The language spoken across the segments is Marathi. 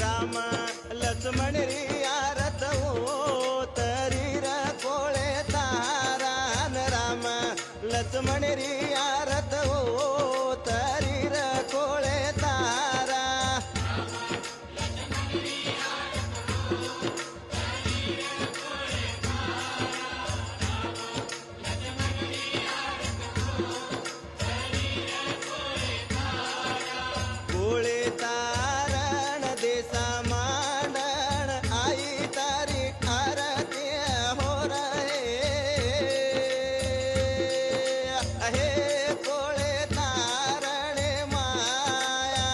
राम लक्ष्मण रिया रथ हो तरी र कोळे तारान राम लक्ष्मण रिया रथ हो तरी र कोळे तारा कोळे तारण देसा मांडण आई तारी आरती हो रे हे कोळे तारण माया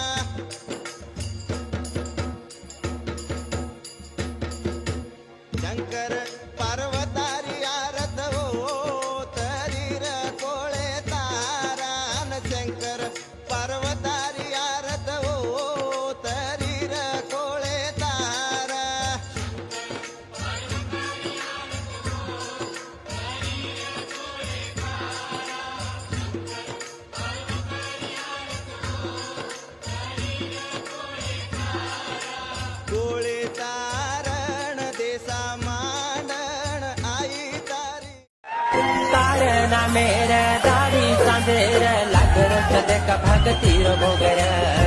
शंकर पार्वतारी आरत हो तरी र कोळे तारान शंकर पार्वतारी आरत हो तरी र कोळे तारा कोळे तारण देसा मांडण आई तारी तारणा मेर दाढी सांधेर लागर सदक भगतीर भोगर